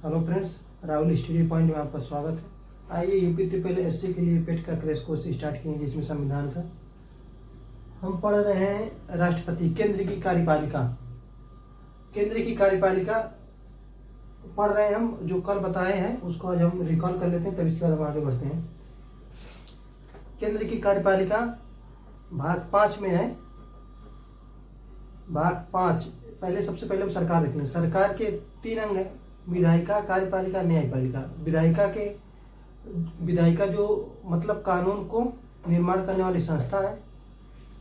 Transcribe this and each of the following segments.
Hello friends, Rahul study point में आपका स्वागत है। आइए यूपी ट्रिपल एससी के लिए पेट का क्रैश कोर्स स्टार्ट किए जिसमें संविधान का हम पढ़ रहे हैं। राष्ट्रपति केंद्र की कार्यपालिका, केंद्र की कार्यपालिका पढ़ रहे हैं हम। जो कल बताए हैं उसको आज हम रिकॉल कर लेते हैं, तब इसके बाद हम आगे बढ़ते हैं। केंद्र की कार्यपालिका भाग 5 में है। भाग 5 सबसे पहले हम सरकार देख लें। सरकार के 3 अंग हैं: विधायिका, कार्यपालिका, न्यायपालिका। विधायिका जो मतलब कानून को निर्माण करने वाली संस्था है।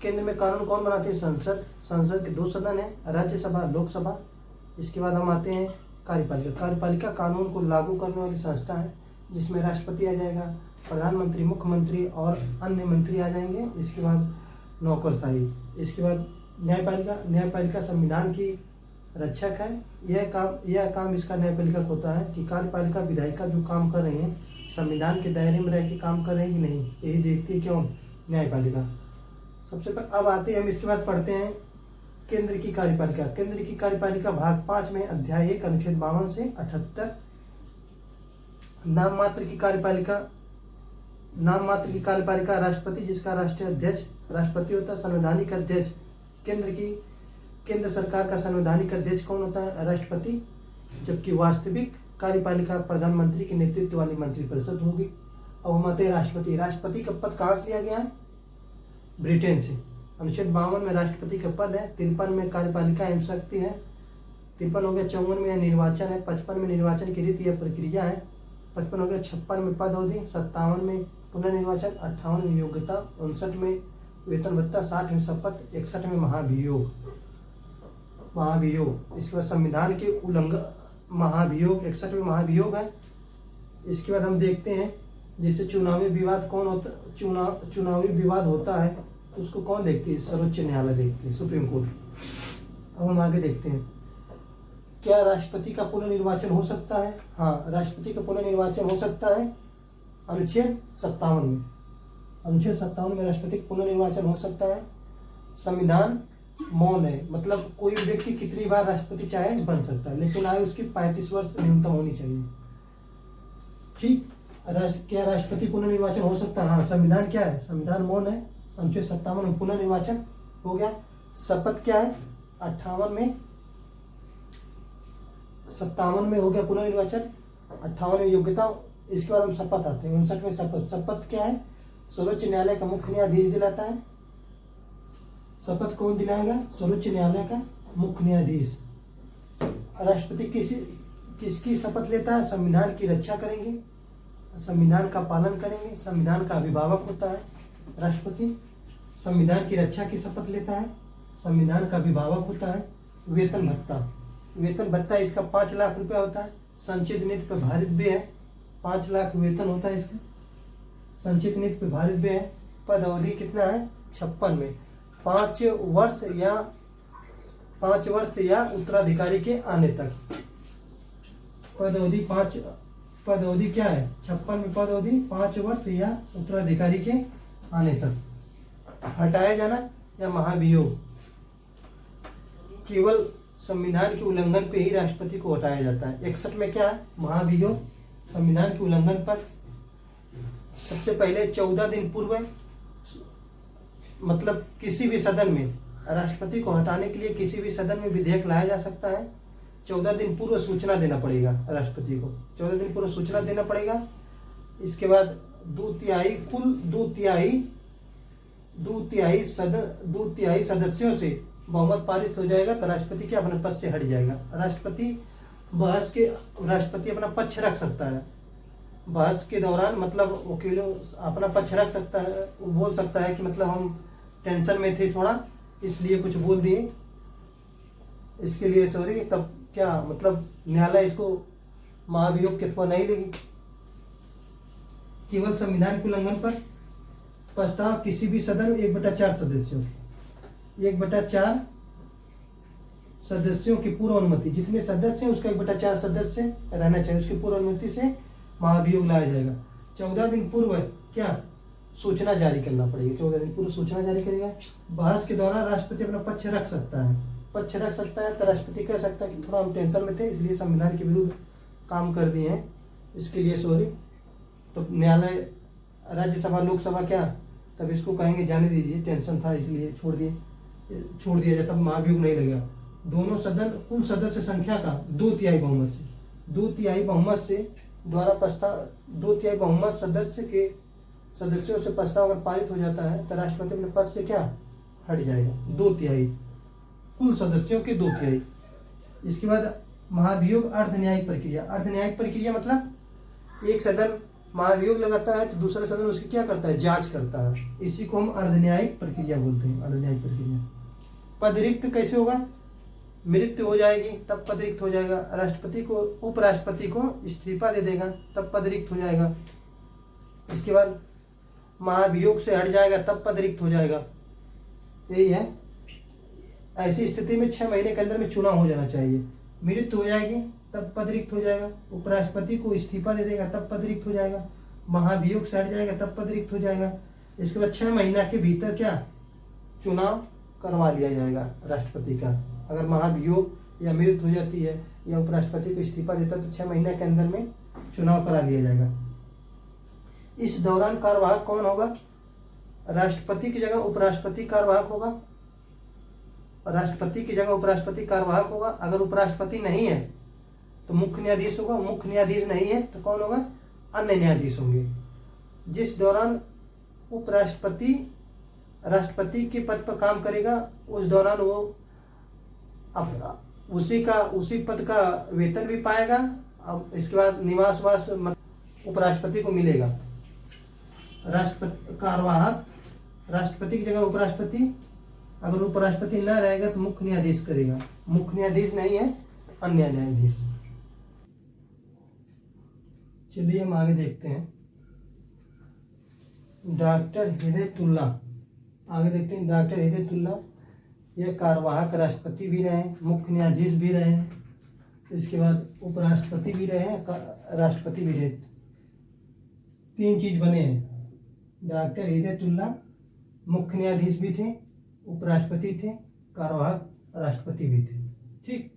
केंद्र में कानून कौन बनाते हैं? संसद। संसद के 2 सदन हैं, राज्यसभा, लोकसभा। इसके बाद हम आते हैं कार्यपालिका। कार्यपालिका कानून को लागू करने वाली संस्था है, जिसमें राष्ट्रपति आ जाएगा, प्रधानमंत्री, मुख्यमंत्री और अन्य मंत्री आ जाएंगे। इसके बाद नौकरशाही। इसके बाद न्यायपालिका। न्यायपालिका संविधान की रक्षक है। यह काम इसका न्यायपालिका को होता है कि कार्यपालिका विधायिका जो काम कर रही हैं संविधान के दायरे में रह के काम कर रहे हैं कि नहीं, यही देखती है क्यों न्यायपालिका। सबसे पहले अब आते हैं हम, इसके बाद पढ़ते हैं केंद्र की कार्यपालिका। केंद्र की कार्यपालिका भाग 5 में अध्याय 1 अनुच्छेद 52 से 78। नाम मात्र की कार्यपालिका। नाम मात्र की कार्यपालिका राष्ट्रपति, जिसका राष्ट्रीय अध्यक्ष राष्ट्रपति होता है। संवैधानिक अध्यक्ष केंद्र सरकार का संवैधानिक अध्यक्ष कौन होता है? राष्ट्रपति। जबकि वास्तविक कार्यपालिका प्रधानमंत्री के नेतृत्व वाली मंत्रिपरिषद होगी। अब हम आते हैं राष्ट्रपति। राष्ट्रपति का पद कहाँ से लिया गया है? ब्रिटेन से। अनुच्छेद 52 में राष्ट्रपति का पद है। 53 में कार्यपालिका एवं शक्ति है। 53 हो गया। 54 में निर्वाचन है। 55 में निर्वाचन की रीति या प्रक्रिया है। 55 हो गया। 56 में पद अवधि। 57 में पुनर्निर्वाचन। 58 में योग्यता। 59 में वेतन भत्ता। 60 में शपथ। 61 में महाभियोग। इसके बाद संविधान के उल्लंघन महाभियोग। 61 में महाभियोग है। इसके बाद हम देखते हैं जैसे चुनावी विवाद कौन होता, चुनावी विवाद होता है तो उसको कौन देखती है? सर्वोच्च न्यायालय देखती है, सुप्रीम कोर्ट। अब हम आगे देखते हैं, क्या राष्ट्रपति का पुनर्निर्वाचन हो सकता है? हाँ, राष्ट्रपति का पुनर्निर्वाचन हो सकता है अनुच्छेद 57 में। अनुच्छेद 57 में राष्ट्रपति का पुनर्निर्वाचन हो सकता है। संविधान मौन है, मतलब कोई व्यक्ति कितनी बार राष्ट्रपति चाहे बन सकता है, लेकिन आयु उसकी 35 वर्ष न्यूनतम होनी चाहिए। ठीक। क्या राष्ट्रपति पुनर्निर्वाचन हो सकता है? हाँ। संविधान क्या है? संविधान मौन है। अनुच्छेद 57 में पुनर्निर्वाचन हो गया। शपथ क्या है? 58 में 57 में हो गया पुनर्निर्वाचन। 58 में योग्यता। इसके बाद हम शपथ आते हैं। 59 में शपथ। शपथ क्या है? सर्वोच्च न्यायालय का मुख्य न्यायाधीश दिलाता है। शपथ कौन दिलाएगा? सर्वोच्च न्यायालय का मुख्य न्यायाधीश। राष्ट्रपति किसकी शपथ लेता है? संविधान की रक्षा करेंगे, संविधान का पालन करेंगे। संविधान का अभिभावक होता है राष्ट्रपति। संविधान की रक्षा की शपथ लेता है, संविधान का अभिभावक होता है। वेतन भत्ता। वेतन भत्ता इसका 5 लाख रुपया होता है। संचित नीति पर भारित व्यय है। 5 लाख वेतन होता है इसका। संचित नीति पर भारित व्यय है। पद अवधि कितना है? 56 में 5 वर्ष या उत्तराधिकारी के आने तक। पद अवधि क्या है? 56 में पद अवधि 5 वर्ष या उत्तराधिकारी के आने तक। हटाया जाना या महाभियोग। केवल संविधान के उल्लंघन पे ही राष्ट्रपति को हटाया जाता है। 61 में क्या है? महाभियोग। संविधान के उल्लंघन पर सबसे पहले 14 दिन पूर्व, मतलब किसी भी सदन में राष्ट्रपति को हटाने के लिए किसी भी सदन में विधेयक लाया जा सकता है। 14 दिन पूर्व सूचना देना पड़ेगा राष्ट्रपति को। 14 दिन पूर्व सूचना देना पड़ेगा। इसके बाद 2/3 सदस्यों से बहुमत पारित हो जाएगा तो राष्ट्रपति के अपने पद से हट जाएगा। राष्ट्रपति अपना पक्ष रख सकता है। बहस के दौरान मतलब वकीलों अपना पक्ष रख सकता है। वो बोल सकता है कि मतलब हम टेंशन में थे थोड़ा, इसलिए कुछ बोल दिए, इसके लिए सॉरी। तब क्या मतलब न्यायालय इसको महाभियोग के तौर नहीं लेगी। केवल संविधान के उल्लंघन पर प्रस्ताव किसी भी सदन 1/4 सदस्यों की पूर्व अनुमति, जितने सदस्य हैं उसका 1/4 सदस्य रहना चाहिए, उसकी पूर्व अनुमति से महाभियोग लाया जाएगा। 14 दिन पूर्व क्या सूचना जारी करना पड़ेगी। 14 दिन पूर्व सूचना जारी करेगा। बहस के दौरान राष्ट्रपति अपना पक्ष रख सकता है। तो राष्ट्रपति कह सकता है कि थोड़ा हम टेंशन में थे, इसलिए संविधान के विरुद्ध काम कर दिए हैं, इसके लिए सॉरी। तो न्यायालय, राज्यसभा, लोकसभा क्या, तब इसको कहेंगे जाने दीजिए, टेंशन था इसलिए छोड़ दिया जाए, तब महाभियोग नहीं लगेगा। दोनों सदन कुल सदस्य संख्या का 2/3 बहुमत से, 2/3 बहुमत से द्वारा प्रस्ताव, 2/3 बहुमत सदस्यों से प्रस्ताव अगर पारित हो जाता है तो राष्ट्रपति अपने पद से क्या हट जाएगा, 2/3 कुल सदस्यों के 2/3। इसके बाद महाभियोग अर्धन्यायिक प्रक्रिया। अर्धन्यायिक प्रक्रिया मतलब एक सदन महाभियोग लगाता है तो दूसरा सदन उसकी क्या करता है, जांच करता है। इसी को हम अर्धन्यायिक प्रक्रिया बोलते हैं, अर्धन्यायिक प्रक्रिया। पद रिक्त कैसे होगा, मृत्यु हो जाएगी तब पद रिक्त हो जाएगा, राष्ट्रपति को, उपराष्ट्रपति को इस्तीफा दे देगा तब पद रिक्त हो जाएगा। इसके बाद महाभियोग से हट जाएगा तब पद रिक्त हो जाएगा। यही है। ऐसी स्थिति में 6 महीने के अंदर में चुनाव हो जाना चाहिए। मृत्यु हो जाएगी तब पद रिक्त हो जाएगा, उपराष्ट्रपति को इस्तीफा दे देगा तब पद रिक्त हो जाएगा, महाभियोग से हट जाएगा तब पद रिक्त हो जाएगा। इसके बाद 6 महीना के भीतर क्या चुनाव करवा लिया जाएगा राष्ट्रपति का। अगर महाभियोग या मृत्यु हो जाती है या उपराष्ट्रपति को इस्तीफा देता है तो 6 महीने के अंदर में चुनाव करा लिया जाएगा। इस दौरान कार्यवाहक कौन होगा, राष्ट्रपति की जगह उपराष्ट्रपति कार्यवाहक होगा, राष्ट्रपति की जगह उपराष्ट्रपति कार्यवाहक होगा। अगर उपराष्ट्रपति नहीं है तो मुख्य न्यायाधीश होगा, मुख्य न्यायाधीश नहीं है तो कौन होगा, अन्य न्यायाधीश होंगे। जिस दौरान उपराष्ट्रपति राष्ट्रपति के पद पर काम करेगा उस दौरान वो उसी पद का वेतन भी पाएगा। अब इसके बाद निवासवास उपराष्ट्रपति को मिलेगा। राष्ट्रपति कार्यवाहक, राष्ट्रपति की जगह उपराष्ट्रपति, अगर उपराष्ट्रपति न रहेगा तो मुख्य न्यायाधीश करेगा, मुख्य न्यायाधीश नहीं है अन्य न्यायाधीश। चलिए हम आगे देखते हैं। डॉक्टर हिदायतुल्लाह, आगे देखते हैं। डॉक्टर हिदायतुल्लाह यह कार्यवाहक राष्ट्रपति भी रहे, मुख्य न्यायाधीश भी रहे, इसके बाद उपराष्ट्रपति भी रहे, राष्ट्रपति भी रहे। 3 चीज बने हैं। डॉक्टर हिदायतुल्लाह मुख्य न्यायाधीश भी थे, उपराष्ट्रपति थे, कार्यवाहक राष्ट्रपति भी थे। ठीक,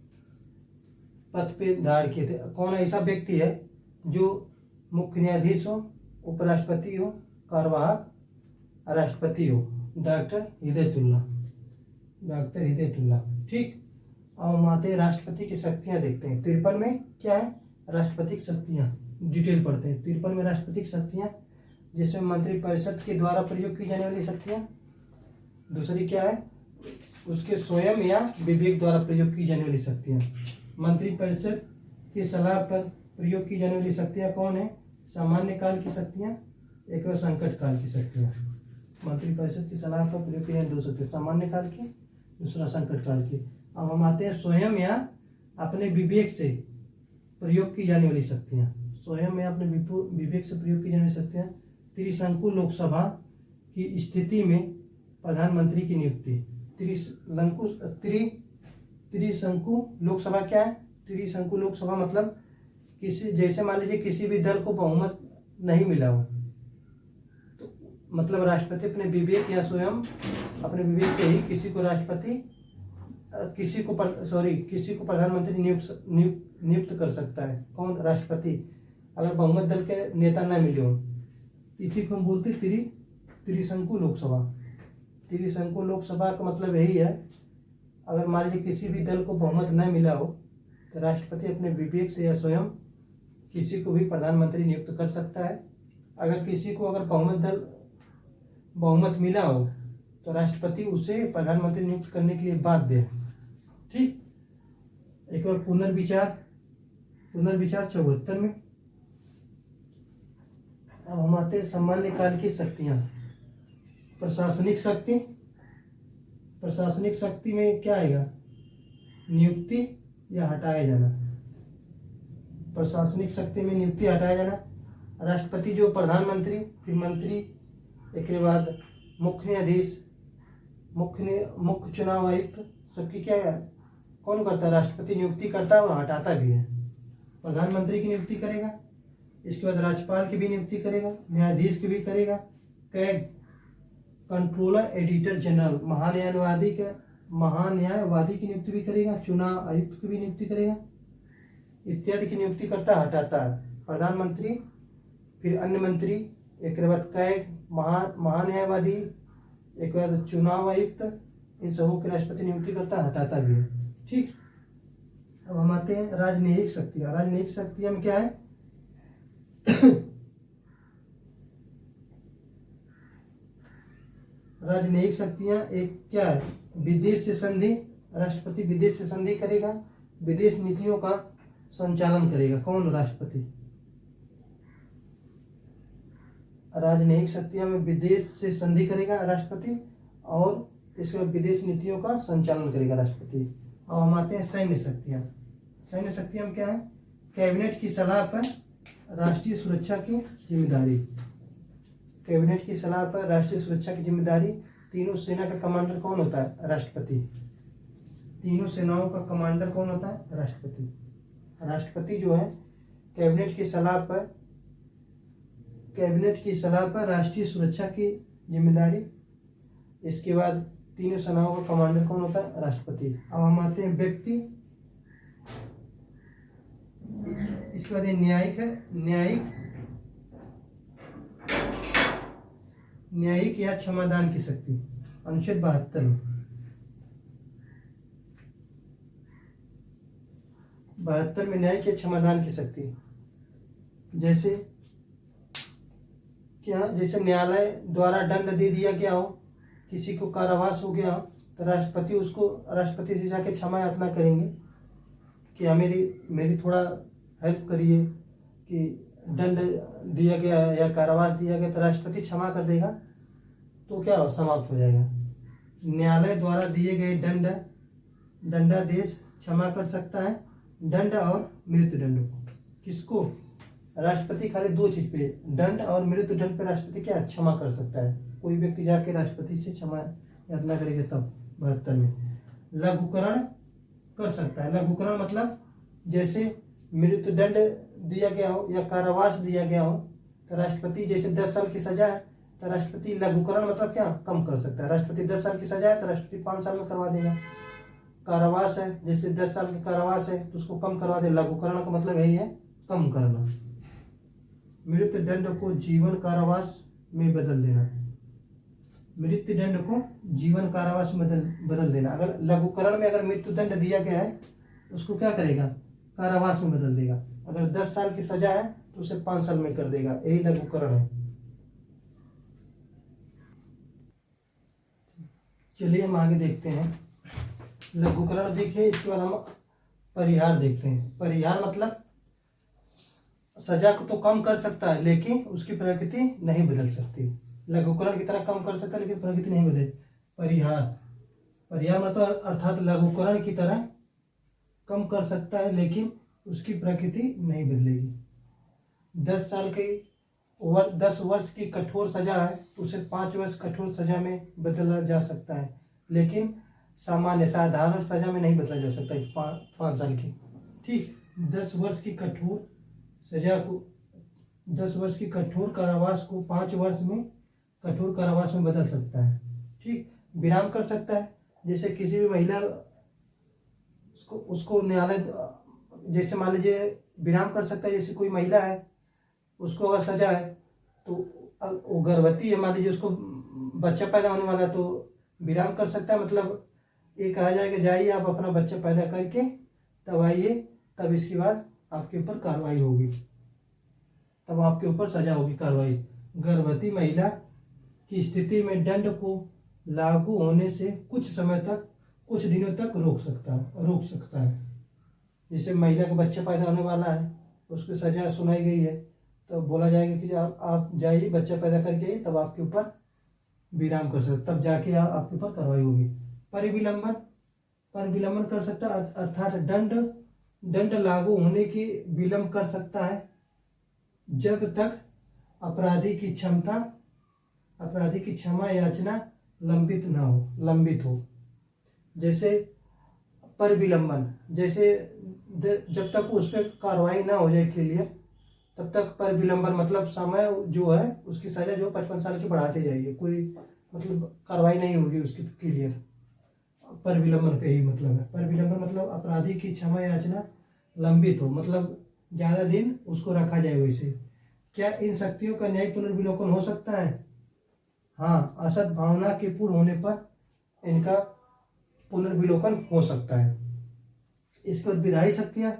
पद पे धारण किए थे। कौन ऐसा व्यक्ति है जो मुख्य न्यायाधीश हो, उपराष्ट्रपति हो, कार्यवाहक राष्ट्रपति हो, डॉक्टर हिदायतुल्लाह, डॉक्टर हिदायतुल्लाह। ठीक, और हम आते हैं राष्ट्रपति की शक्तियां देखते हैं। 53 में क्या है, राष्ट्रपति की शक्तियां, डिटेल पढ़ते हैं। 53 में राष्ट्रपति की शक्तियां, जिसमें मंत्रिपरिषद के द्वारा प्रयोग की जाने वाली शक्तियां। दूसरी क्या है, उसके स्वयं या विवेक द्वारा प्रयोग की जाने वाली शक्तियां। मंत्रिपरिषद की सलाह पर प्रयोग की जाने वाली शक्तियां कौन है, सामान्य काल की शक्तियां, एक और संकट काल की शक्तियां। मंत्रिपरिषद की सलाह पर प्रयोग की जाने 2 शक्तियां, सामान्य काल की, दूसरा संकट काल की। अब हम आते हैं स्वयं या अपने विवेक से प्रयोग की जाने वाली शक्तियां। स्वयं या अपने विवेक से प्रयोग की जाने वाली शक्तियां। त्रिशंकु लोकसभा की स्थिति में प्रधानमंत्री की नियुक्ति। त्रिशंकु लोकसभा क्या है, त्रिशंकु लोकसभा मतलब किसी, जैसे मान लीजिए किसी भी दल को बहुमत नहीं मिला हो तो मतलब राष्ट्रपति अपने विवेक या स्वयं अपने विवेक से ही किसी को राष्ट्रपति, किसी को प्रधानमंत्री नियुक्त कर सकता है। कौन, राष्ट्रपति, अगर बहुमत दल के नेता न मिले हो। इसी को हम बोलते त्रिशंकु लोकसभा। त्रिशंकु लोकसभा का मतलब यही है, अगर मान लीजिए किसी भी दल को बहुमत न मिला हो तो राष्ट्रपति अपने विवेक से या स्वयं किसी को भी प्रधानमंत्री नियुक्त कर सकता है। अगर किसी को अगर बहुमत मिला हो तो राष्ट्रपति उसे प्रधानमंत्री नियुक्त करने के लिए बाध्य है। ठीक, एक बार पुनर्विचार 74 में। अब हम आते हैं सामान्य काल की शक्तियां। प्रशासनिक शक्ति में क्या आएगा, नियुक्ति या हटाया जाना। प्रशासनिक शक्ति में नियुक्ति, हटाया जाना। राष्ट्रपति जो प्रधानमंत्री, फिर मंत्री, एक के बाद मुख्य न्यायाधीश, मुख्य चुनाव आयुक्त, सबकी क्या है, कौन करता है, राष्ट्रपति नियुक्ति करता है और हटाता भी है। प्रधानमंत्री की नियुक्ति करेगा, इसके बाद राज्यपाल की भी नियुक्ति करेगा, न्यायाधीश की भी करेगा, कैग, कंट्रोलर, एडिटर जनरल, महान्यायवादी की नियुक्ति भी करेगा, चुनाव आयुक्त की भी नियुक्ति करेगा। इत्यादि की नियुक्ति करता है, हटाता है। प्रधानमंत्री, फिर अन्य मंत्री, एक के बाद कैग, महान्यायवादी, एक के बाद चुनाव आयुक्त, इन सबों की राष्ट्रपति नियुक्ति करता है, हटाता भी है। ठीक, अब हम आते हैं राजनयिक शक्तियाँ। राजनयिक शक्तियाँ में क्या है? राजनयिक शक्तियाँ एक क्या है? विदेश से संधि, राष्ट्रपति विदेश से संधि करेगा, विदेश नीतियों का संचालन करेगा। कौन? राष्ट्रपति। राजनयिक शक्तियाँ में विदेश से संधि करेगा राष्ट्रपति, और इसके बाद विदेश नीतियों का संचालन करेगा राष्ट्रपति। अब हम आते हैं सैन्य शक्तियाँ। सैन्य शक्तियाँ में क्या है? कैबिनेट की सलाह पर राष्ट्रीय सुरक्षा की जिम्मेदारी। कैबिनेट की सलाह पर राष्ट्रीय सुरक्षा की जिम्मेदारी। तीनों सेना का कमांडर कौन होता है? राष्ट्रपति। तीनों सेनाओं का कमांडर कौन होता है? राष्ट्रपति। राष्ट्रपति जो है कैबिनेट की सलाह पर राष्ट्रीय सुरक्षा की जिम्मेदारी। इसके बाद तीनों सेनाओं का कमांडर कौन होता है? राष्ट्रपति। अब हम आते हैं व्यक्ति। इसके बाद ये न्यायिक है। न्यायिक या क्षमादान की शक्ति, अनुच्छेद 72 में। 72 में न्यायिक या क्षमादान की शक्ति। जैसे क्या? जैसे न्यायालय द्वारा दंड दे दिया गया हो, किसी को कारावास हो गया हो, तो राष्ट्रपति से जाके क्षमा याचना करेंगे कि हाँ मेरी थोड़ा हेल्प करिए, कि दंड दिया गया है या कारावास दिया गया, तो राष्ट्रपति क्षमा कर देगा, तो क्या हो? समाप्त हो जाएगा। न्यायालय द्वारा दिए गए दंडादेश क्षमा कर सकता है, दंड और मृत्युदंड को। किसको? राष्ट्रपति। खाली दो चीज पे, दंड और मृत्युदंड पे राष्ट्रपति क्या क्षमा कर सकता है। कोई व्यक्ति जाके राष्ट्रपति से क्षमा याचना करेगा तब। 72 में लघुकरण कर सकता है। लघुकरण मतलब जैसे मृत्युदंड दिया गया हो या कारावास दिया गया हो, तो राष्ट्रपति, जैसे 10 साल की सजा है तो राष्ट्रपति लघुकरण मतलब क्या? कम कर सकता है। राष्ट्रपति 10 साल की सजा है तो राष्ट्रपति 5 साल में करवा देगा। कारावास है, जैसे 10 साल की कारावास है तो उसको कम करवा दे। लघुकरण का मतलब यही है, कम करना। मृत्युदंड को जीवन कारावास में बदल देना। मृत्युदंड को जीवन कारावास में बदल देना। अगर लघुकरण में अगर मृत्युदंड दिया गया है उसको क्या करेगा? कारावास में बदल देगा। अगर 10 साल की सजा है तो उसे 5 साल में कर देगा। यही लघुकरण है। चलिए हम आगे देखते हैं। लघुकरण देखिए, इसके बाद हम परिहार देखते हैं। परिहार मतलब सजा को तो कम कर सकता है लेकिन उसकी प्रकृति नहीं बदल सकती। लघुकरण की तरह कम कर सकता है लेकिन प्रकृति नहीं बदले। परिहार मतलब अर्थात लघुकरण की तरह कम कर सकता है लेकिन उसकी प्रकृति नहीं बदलेगी। 10 वर्ष की कठोर सजा है तो उसे 5 वर्ष कठोर सजा में बदला जा सकता है, लेकिन साधारण सजा में नहीं बदला जा सकता है 5 साल की। ठीक, 10 वर्ष की कठोर सजा को, 10 वर्ष की कठोर कारावास को 5 वर्ष में कठोर कारावास में बदल सकता है। ठीक, विराम कर सकता है। जैसे किसी भी महिला उसको न्यायालय, जैसे मान लीजिए विराम कर सकता है। जैसे कोई महिला है, उसको अगर सजा है तो वो गर्भवती है, मान लीजिए उसको बच्चा पैदा होने वाला है, तो विराम कर सकता है। मतलब ये कहा जाएगा जाइए आप अपना बच्चा पैदा करके तब आइए, तब इसके बाद आपके ऊपर कार्रवाई होगी, तब आपके ऊपर सजा होगी, कार्रवाई। गर्भवती महिला की स्थिति में दंड को लागू होने से कुछ समय तक, कुछ दिनों तक रोक सकता है। जैसे महिला का बच्चा पैदा होने वाला है, उसकी सजा सुनाई गई है, तो बोला जाएगा कि आप जाइए बच्चा पैदा करके आइए, तब आपके ऊपर विराम कर सकते, तब जाके आपके ऊपर कार्रवाई होगी। परिविलंबन कर सकता है, अर्थात दंड लागू होने की विलंब कर सकता है जब तक अपराधी की क्षमा याचना लंबित हो। जैसे परिविलंबन, जैसे जब तक उस पर कार्रवाई ना हो जाए क्लियर, तब तक परिविलंबन मतलब समय जो है उसकी सजा जो 55 साल की बढ़ाते जाइए, कोई मतलब कार्रवाई नहीं होगी उसकी क्लियर। परिविलंबन का ही मतलब है। परिविलंबन मतलब अपराधी की क्षमा याचना लंबित हो, मतलब ज़्यादा दिन उसको रखा जाए वैसे। क्या इन शक्तियों का न्यायिक पुनर्विलोकन हो सकता है? हाँ, असत भावना के पूर्ण होने पर इनका पुनर्विलोकन हो सकता है। इसके बाद विधायी शक्तियाँ।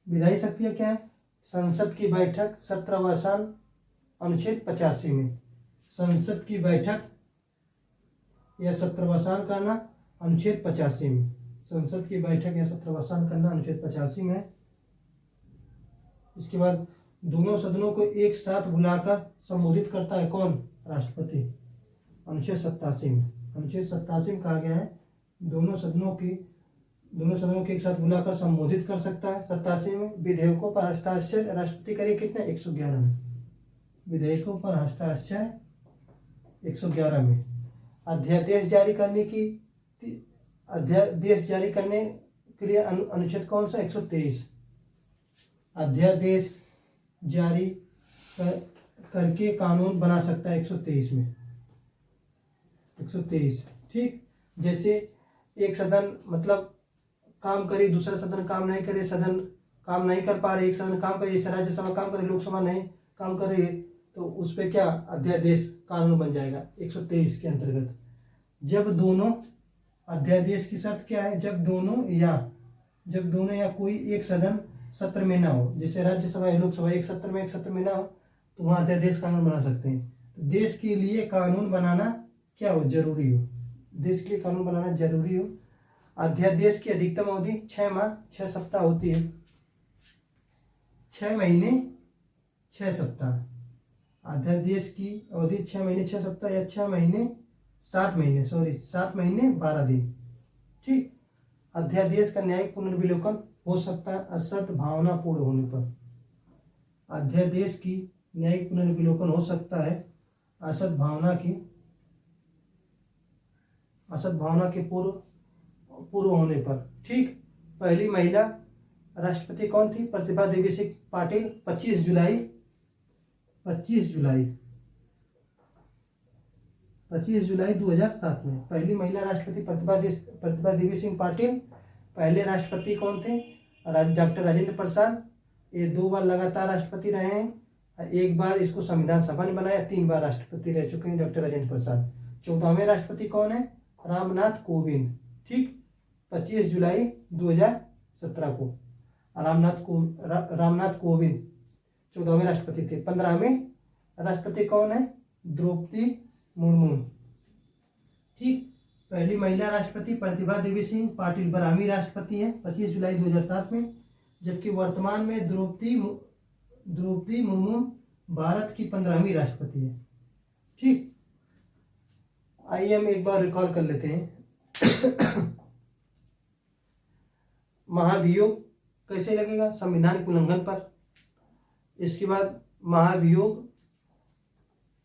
विधायी शक्तियाँ क्या है? संसद की बैठक 17वां साल अनुच्छेद 85 में, संसद की बैठक या 17वां साल करना अनुच्छेद 85 में, संसद की बैठक या 17वां साल करना अनुच्छेद 85 में है। इसके बाद दोनों सदनों को एक साथ बुलाकर संबोधित करता है कौन? राष्ट्रपति, अनुच्छेद 87 में। अनुच्छेद 87 में कहा गया है दोनों सदनों के एक साथ बुलाकर संबोधित कर सकता है। 87 में विधेयकों पर हस्ताक्षर राष्ट्रपति करे कितने? 111 में। विधेयकों पर हस्ताक्षर 111 में। अध्यादेश जारी करने के लिए अनुच्छेद कौन सा? 123। अध्यादेश जारी करके कानून बना सकता है 123 में, 123। ठीक, जैसे एक सदन मतलब काम करे, दूसरा सदन काम नहीं करे, सदन काम नहीं कर पा रहे, एक सदन काम करे, जैसे राज्यसभा काम करे, लोकसभा नहीं काम कर रही है, तो उस पर क्या अध्यादेश कानून बन जाएगा 123 के अंतर्गत। जब दोनों, अध्यादेश की शर्त क्या है? जब दोनों या कोई एक सदन सत्र में ना हो, जैसे राज्यसभा या लोकसभा एक सत्र में ना हो, तो वहाँ अध्यादेश कानून बना सकते हैं। देश के लिए कानून बनाना क्या हो? जरूरी हो। देश के लिए कानून बनाना जरूरी हो। अध्यादेश की अधिकतम अवधि 6 माह 6 सप्ताह होती है। 6 महीने 6 सप्ताह। अध्यादेश की अवधि 6 महीने 6 सप्ताह या 7 महीने 12 दिन। ठीक, अध्यादेश का न्यायिक पुनर्विलोकन हो सकता है असत भावना पूर्ण होने पर। अध्यादेश की न्यायिक पुनर्विलोकन हो सकता है असत भावना के पूर्व होने पर। ठीक, पहली महिला राष्ट्रपति कौन थी? प्रतिभा देवी सिंह पाटिल। 25 जुलाई 2007 में पहली महिला राष्ट्रपति प्रतिभा देवी सिंह पाटिल। पहले राष्ट्रपति कौन थे? डॉक्टर राजेंद्र प्रसाद। ये 2 बार लगातार राष्ट्रपति रहे हैं। एक बार इसको संविधान सभा ने बनाया, 3 बार राष्ट्रपति रह चुके हैं डॉक्टर राजेंद्र प्रसाद। 14वें राष्ट्रपति कौन है? रामनाथ कोविंद। ठीक, 25 जुलाई 2017 को रामनाथ कोविंद 14वें राष्ट्रपति थे। 15वें राष्ट्रपति कौन है? द्रौपदी मुर्मू। ठीक, पहली महिला राष्ट्रपति प्रतिभा देवी सिंह पाटिल 12वीं राष्ट्रपति है 25 जुलाई 2007 में, जबकि वर्तमान में द्रौपदी मुर्मू भारत की 15वीं राष्ट्रपति है। ठीक, आइए हम एक बार रिकॉल कर लेते हैं। महाभियोग कैसे लगेगा? संविधान के उल्लंघन पर। इसके बाद महाभियोग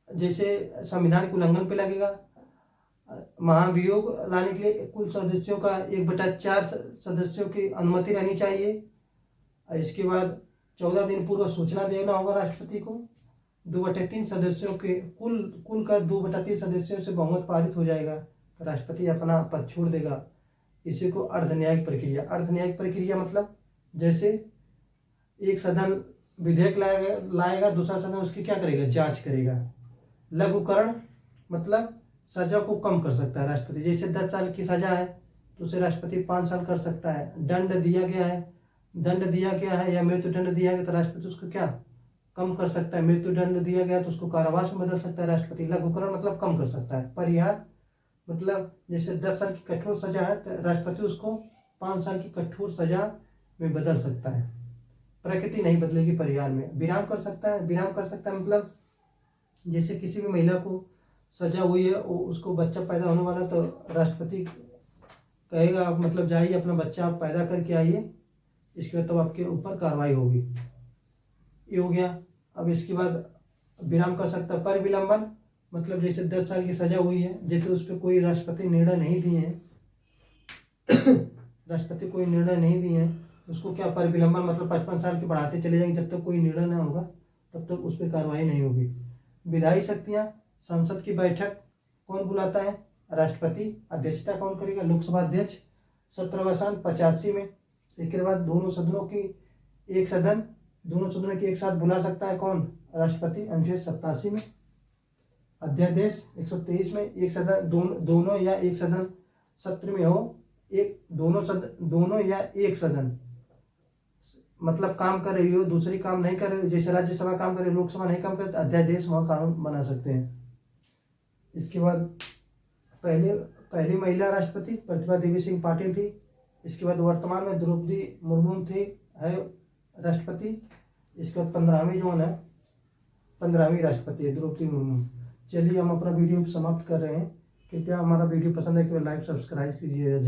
जैसे संविधान के उल्लंघन पे लगेगा। महाभियोग लाने के लिए कुल सदस्यों का 1/4 सदस्यों की अनुमति रहनी चाहिए। इसके बाद 14 दिन पूर्व सूचना देना होगा राष्ट्रपति को। 2/3 सदस्यों के कुल का 2/3 सदस्यों से बहुमत पारित हो जाएगा तो राष्ट्रपति अपना पद छोड़ देगा। इसी को अर्धन्यायिक प्रक्रिया। अर्धन्यायिक प्रक्रिया मतलब जैसे एक सदन विधेयक लाएगा, दूसरा सदन उसकी क्या करेगा? जांच करेगा। लघुकरण मतलब सजा को कम कर सकता है राष्ट्रपति। जैसे 10 साल की सजा है तो उसे राष्ट्रपति 5 साल कर सकता है। दंड दिया गया है या मृत्युदंड दिया गया तो राष्ट्रपति उसको क्या कम कर सकता है। मृत्युदंड दिया गया तो उसको कारावास में बदल सकता है राष्ट्रपति। लघुकरण मतलब कम कर सकता है। परिहार मतलब जैसे 10 साल की कठोर सजा है तो राष्ट्रपति उसको 5 साल की कठोर सजा में बदल सकता है। प्रकृति नहीं बदलेगी परिहार में। विराम कर सकता है मतलब जैसे किसी भी महिला को सजा हुई है, उसको बच्चा पैदा होने वाला, तो राष्ट्रपति कहेगा आप मतलब जाइए अपना बच्चा आप पैदा करके आइए, इसके बाद तो आपके ऊपर कार्रवाई होगी। ये हो गया। अब इसके बाद विराम कर सकता है। पर विलंबन मतलब जैसे 10 साल की सजा हुई है, जैसे उस पर कोई राष्ट्रपति निर्णय नहीं दिए हैं उसको क्या पर विलंबन मतलब 55 साल के बढ़ाते चले जाएंगे। जब तक कोई निर्णय ना होगा तब तक उस पर कार्रवाई नहीं होगी। विधायी शक्तियाँ। संसद की बैठक कौन बुलाता है? राष्ट्रपति। अध्यक्षता कौन करेगा? लोकसभा अध्यक्ष। 17वां साल 85 में इसके बाद दोनों सदनों की एक साथ बुला सकता है कौन? राष्ट्रपति, अनुच्छेद 87 में। अध्यादेश 123 में एक सदन दोनों या एक सदन सत्र में हो, दोनों या एक सदन मतलब काम कर रही हो, दूसरी काम नहीं कर रही हो, जैसे राज्यसभा काम कर रही हो, लोकसभा नहीं काम कर रही, तो अध्यादेश वहाँ कानून बना सकते हैं। इसके बाद पहली महिला राष्ट्रपति प्रतिभा देवी सिंह पाटिल थी। इसके बाद वर्तमान में द्रौपदी मुर्मू थी है राष्ट्रपति। इसके बाद 15वीं राष्ट्रपति है द्रौपदी मुर्मू। चलिए हम अपना वीडियो समाप्त कर रहे हैं। कृपया हमारा वीडियो पसंद है कि लाइक सब्सक्राइब कीजिए।